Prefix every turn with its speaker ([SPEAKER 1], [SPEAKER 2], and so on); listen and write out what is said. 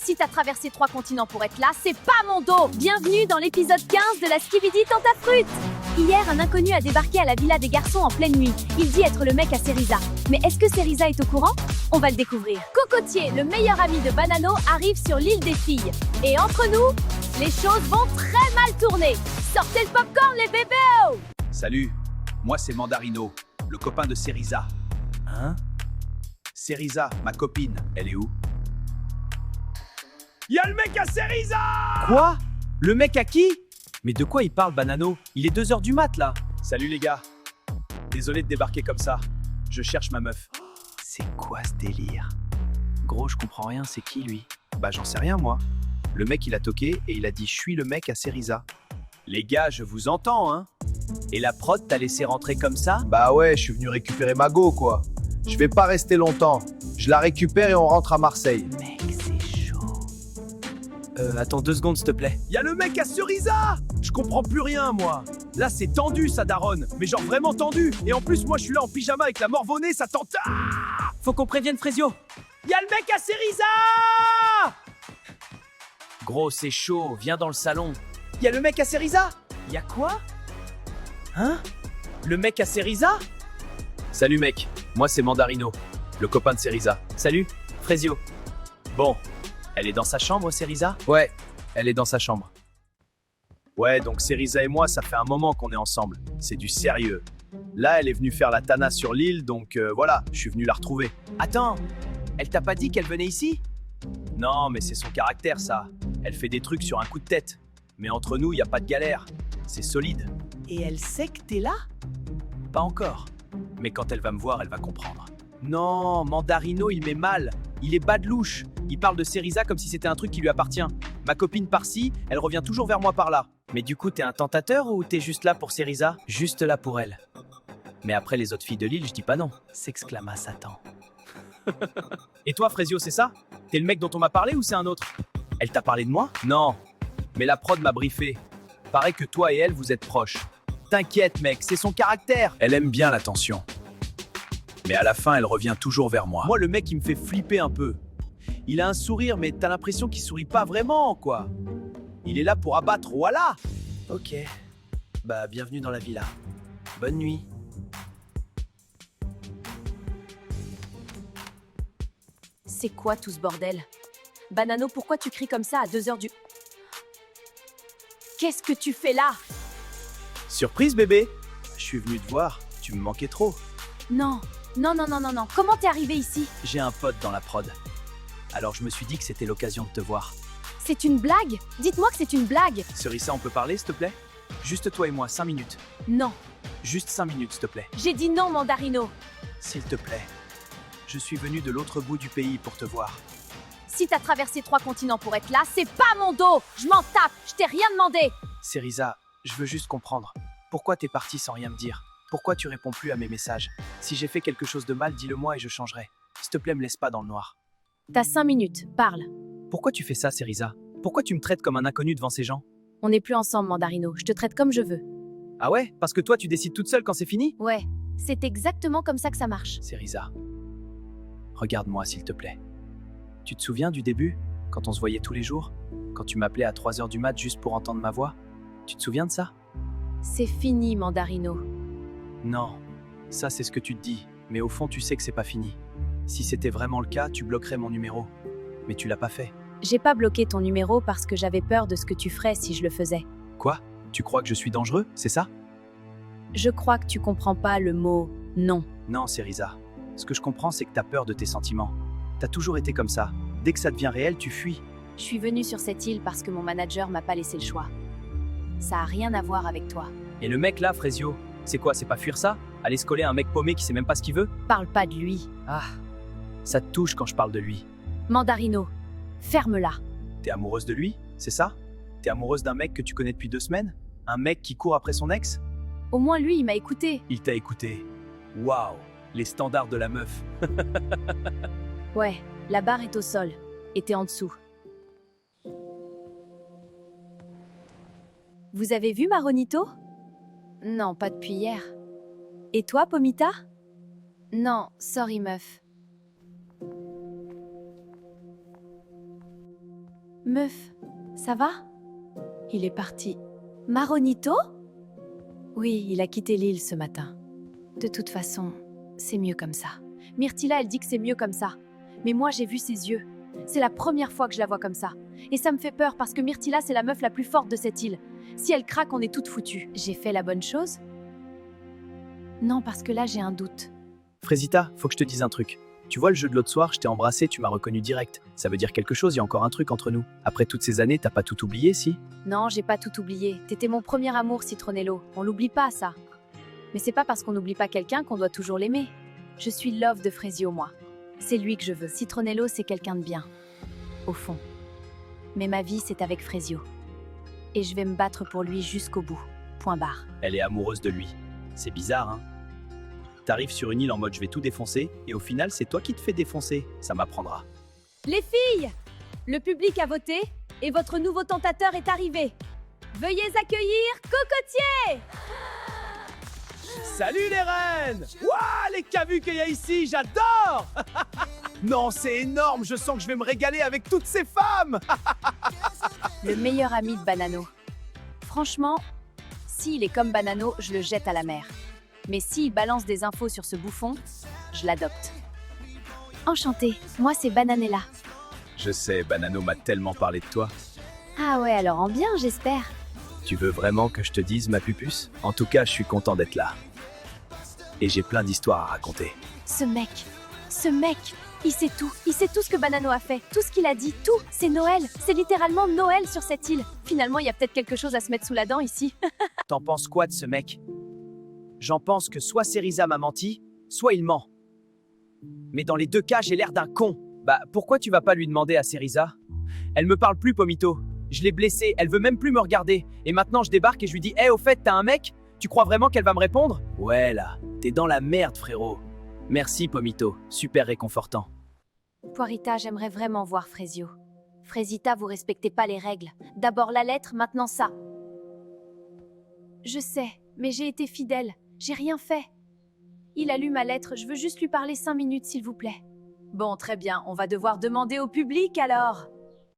[SPEAKER 1] Si t'as traversé 3 continents pour être là, c'est pas mon dos. Bienvenue dans l'épisode 15 de la Skibidi Tentafruit. Hier, un inconnu a débarqué à la villa des garçons en pleine nuit. Il dit être le mec à Cerisa. Mais est-ce que Cerisa est au courant? On va le découvrir. Cocotier, le meilleur ami de Banano, arrive sur l'île des filles. Et entre nous, les choses vont très mal tourner. Sortez le popcorn, les bébés!
[SPEAKER 2] Salut, moi c'est Mandarino, le copain de Cerisa.
[SPEAKER 3] Hein?
[SPEAKER 2] Cerisa, ma copine, elle est où? Y'a le mec à Cerisa!
[SPEAKER 3] Quoi? Le mec à qui? Mais de quoi il parle, Banano? Il est 2h du mat, là.
[SPEAKER 2] Salut les gars. Désolé de débarquer comme ça. Je cherche ma meuf.
[SPEAKER 3] C'est quoi ce délire? Gros, je comprends rien, c'est qui, lui?
[SPEAKER 2] Bah j'en sais rien moi. Le mec il a toqué et il a dit je suis le mec à Cerisa. Les gars, je vous entends hein.
[SPEAKER 3] Et la prod t'a laissé rentrer comme ça?
[SPEAKER 4] Bah ouais, je suis venu récupérer ma go, quoi. Je vais pas rester longtemps. Je la récupère et on rentre à Marseille.
[SPEAKER 3] Mec, c'est chaud. Attends 2 secondes, s'il te plaît.
[SPEAKER 2] Y'a le mec à Cerisa! Je comprends plus rien moi. Là c'est tendu ça daronne. Mais genre vraiment tendu. Et en plus moi je suis là en pyjama avec la morvonnée, ça tente. Ah,
[SPEAKER 3] Faut qu'on prévienne Frésio.
[SPEAKER 2] y'a le mec à Cerisa!
[SPEAKER 3] Gros, c'est chaud, viens dans le salon.
[SPEAKER 2] Y'a le mec à Cerisa!
[SPEAKER 3] Y'a quoi? Hein? Le mec à Cerisa?
[SPEAKER 2] Salut mec, moi c'est Mandarino, le copain de Cerisa.
[SPEAKER 3] Salut, Frésio.
[SPEAKER 2] Bon,
[SPEAKER 3] Elle est dans sa chambre, Cerisa?
[SPEAKER 2] ouais, elle est dans sa chambre. Ouais, donc Cerisa et moi, ça fait un moment qu'on est ensemble. C'est du sérieux. Là, elle est venue faire la tana sur l'île, donc voilà, je suis venu la retrouver.
[SPEAKER 3] Attends, elle t'a pas dit qu'elle venait ici?
[SPEAKER 2] Non, mais c'est son caractère, ça. Elle fait des trucs sur un coup de tête. Mais entre nous, y a pas de galère. C'est solide.
[SPEAKER 3] Et elle sait que t'es là?
[SPEAKER 2] Pas encore. Mais quand elle va me voir, elle va comprendre.
[SPEAKER 3] Non, Mandarino, il met mal. Il est bas de louche. Il parle de Cerisa comme si c'était un truc qui lui appartient. Ma copine par-ci, elle revient toujours vers moi par là. Mais du coup, t'es un tentateur ou t'es juste là pour Cerisa? Juste là pour elle. Mais après les autres filles de l'île, je dis pas non, s'exclama Satan.
[SPEAKER 2] Et toi, Frésio, c'est ça? T'es le mec dont on m'a parlé ou c'est un autre?
[SPEAKER 3] Elle t'a parlé de moi?
[SPEAKER 2] Non. Mais la prod m'a briefé. Paraît que toi et elle, vous êtes proches.
[SPEAKER 3] T'inquiète, mec, c'est son caractère.
[SPEAKER 2] Elle aime bien l'attention. Mais à la fin, elle revient toujours vers moi.
[SPEAKER 3] Moi, le mec, il me fait flipper un peu. Il a un sourire, mais t'as l'impression qu'il sourit pas vraiment, quoi. Il est là pour abattre, voilà. Ok. Bah, bienvenue dans la villa. Bonne nuit.
[SPEAKER 1] C'est quoi tout ce bordel? Banano, pourquoi tu cries comme ça à 2h du... Qu'est-ce que tu fais là?
[SPEAKER 3] Surprise, bébé. Je suis venu te voir. Tu me manquais trop.
[SPEAKER 1] Non, non, non, non, non, non. Comment t'es arrivé ici?
[SPEAKER 3] J'ai un pote dans la prod. Alors je me suis dit que c'était l'occasion de te voir.
[SPEAKER 1] C'est une blague? Dites-moi que c'est une blague.
[SPEAKER 3] Cerisa, on peut parler, s'il te plaît? Juste toi et moi, 5 minutes.
[SPEAKER 1] Non,
[SPEAKER 3] Juste 5 minutes, s'il te plaît.
[SPEAKER 1] j'ai dit non, Mandarino.
[SPEAKER 3] S'il te plaît. Je suis venu de l'autre bout du pays pour te voir.
[SPEAKER 1] Si t'as traversé 3 continents pour être là, c'est pas mon dos. Je m'en tape, je t'ai rien demandé.
[SPEAKER 3] Cerisa, je veux juste comprendre. Pourquoi t'es parti sans rien me dire? Pourquoi tu réponds plus à mes messages? Si j'ai fait quelque chose de mal, dis-le-moi et je changerai. S'il te plaît, me laisse pas dans le noir.
[SPEAKER 1] T'as 5 minutes, parle.
[SPEAKER 3] Pourquoi tu fais ça, Cerisa? Pourquoi tu me traites comme un inconnu devant ces gens?
[SPEAKER 1] On n'est plus ensemble, Mandarino. Je te traite comme je veux.
[SPEAKER 3] Ah ouais? Parce que toi, tu décides toute seule quand c'est fini?
[SPEAKER 1] Ouais, c'est exactement comme ça que ça marche.
[SPEAKER 3] Cerisa, regarde-moi, s'il te plaît. Tu te souviens du début? Quand on se voyait tous les jours? Quand tu m'appelais à 3h du mat juste pour entendre ma voix? Tu te souviens de ça?
[SPEAKER 1] C'est fini, Mandarino.
[SPEAKER 3] Non, ça c'est ce que tu te dis, mais au fond tu sais que c'est pas fini. Si c'était vraiment le cas, tu bloquerais mon numéro. Mais tu l'as pas fait.
[SPEAKER 1] J'ai pas bloqué ton numéro parce que j'avais peur de ce que tu ferais si je le faisais.
[SPEAKER 3] Quoi? Tu crois que je suis dangereux, c'est ça?
[SPEAKER 1] Je crois que tu comprends pas le mot non.
[SPEAKER 3] Non, Cerisa. Ce que je comprends, c'est que t'as peur de tes sentiments. T'as toujours été comme ça. Dès que ça devient réel, tu fuis.
[SPEAKER 1] Je suis venue sur cette île parce que mon manager m'a pas laissé le choix. Ça a rien à voir avec toi.
[SPEAKER 3] Et le mec là, Frésio, c'est quoi? C'est pas fuir ça? Aller se coller à un mec paumé qui sait même pas ce qu'il veut?
[SPEAKER 1] Parle pas de lui.
[SPEAKER 3] Ah, ça te touche quand je parle de lui.
[SPEAKER 1] Mandarino, ferme-la.
[SPEAKER 3] T'es amoureuse de lui, c'est ça? T'es amoureuse d'un mec que tu connais depuis 2 semaines? Un mec qui court après son ex?
[SPEAKER 1] Au moins lui, il m'a écouté.
[SPEAKER 3] Il t'a écouté. Waouh, les standards de la meuf.
[SPEAKER 1] Ouais, la barre est au sol. Et t'es en dessous. Vous avez vu Maronito? Non, pas depuis hier. Et toi, Pomita? Non, sorry, meuf. Meuf, ça va? Il est parti. Maronito? Oui, il a quitté l'île ce matin. De toute façon, c'est mieux comme ça. Myrtilla, elle dit que c'est mieux comme ça. Mais moi, j'ai vu ses yeux. C'est la première fois que je la vois comme ça. Et ça me fait peur parce que Myrtilla, c'est la meuf la plus forte de cette île. Si elle craque, on est toutes foutues. J'ai fait la bonne chose? Non, parce que là, j'ai un doute.
[SPEAKER 2] Frésita, faut que je te dise un truc. Tu vois le jeu de l'autre soir, je t'ai embrassé, tu m'as reconnu direct. Ça veut dire quelque chose, il y a encore un truc entre nous. Après toutes ces années, t'as pas tout oublié, si?
[SPEAKER 1] Non, j'ai pas tout oublié. T'étais mon premier amour, Citronello. On l'oublie pas, ça. Mais c'est pas parce qu'on n'oublie pas quelqu'un qu'on doit toujours l'aimer. Je suis love de Frésio, moi. C'est lui que je veux. Citronello, c'est quelqu'un de bien. Au fond. Mais ma vie, c'est avec Frésio. Et je vais me battre pour lui jusqu'au bout. Point barre.
[SPEAKER 2] Elle est amoureuse de lui. C'est bizarre, hein? T'arrives sur une île en mode je vais tout défoncer, et au final, c'est toi qui te fais défoncer. Ça m'apprendra.
[SPEAKER 1] Les filles! Le public a voté et votre nouveau tentateur est arrivé. Veuillez accueillir Cocotier!
[SPEAKER 2] Salut les reines! Waouh, les cavus qu'il y a ici, j'adore! Non, c'est énorme, je sens que je vais me régaler avec toutes ces femmes!
[SPEAKER 1] Le meilleur ami de Banano. Franchement, s'il est comme Banano, je le jette à la mer. Mais s'il balance des infos sur ce bouffon, je l'adopte. Enchantée, moi c'est Bananella.
[SPEAKER 2] Je sais, Banano m'a tellement parlé de toi.
[SPEAKER 1] Ah ouais, alors en bien, j'espère.
[SPEAKER 2] Tu veux vraiment que je te dise, ma pupuce? En tout cas, je suis content d'être là. Et j'ai plein d'histoires à raconter.
[SPEAKER 1] Ce mec, il sait tout ce que Banano a fait, tout ce qu'il a dit, tout. C'est Noël, c'est littéralement Noël sur cette île. Finalement, il y a peut-être quelque chose à se mettre sous la dent ici.
[SPEAKER 3] T'en penses quoi de ce mec? J'en pense que soit Cerisa m'a menti, soit il ment. Mais dans les deux cas, j'ai l'air d'un con. Bah, pourquoi tu vas pas lui demander à Cerisa? Elle me parle plus, Pomito. Je l'ai blessée, elle veut même plus me regarder. Et maintenant, je débarque et je lui dis « Hey, au fait, t'as un mec? Tu crois vraiment qu'elle va me répondre ?» Ouais, là, t'es dans la merde, frérot. Merci, Pomito. Super réconfortant.
[SPEAKER 1] Poirita, j'aimerais vraiment voir Frésio. Frésita, vous respectez pas les règles. D'abord la lettre, maintenant ça. Je sais, mais j'ai été fidèle. J'ai rien fait. Il a lu ma lettre, je veux juste lui parler 5 minutes, s'il vous plaît. Bon, très bien, on va devoir demander au public alors.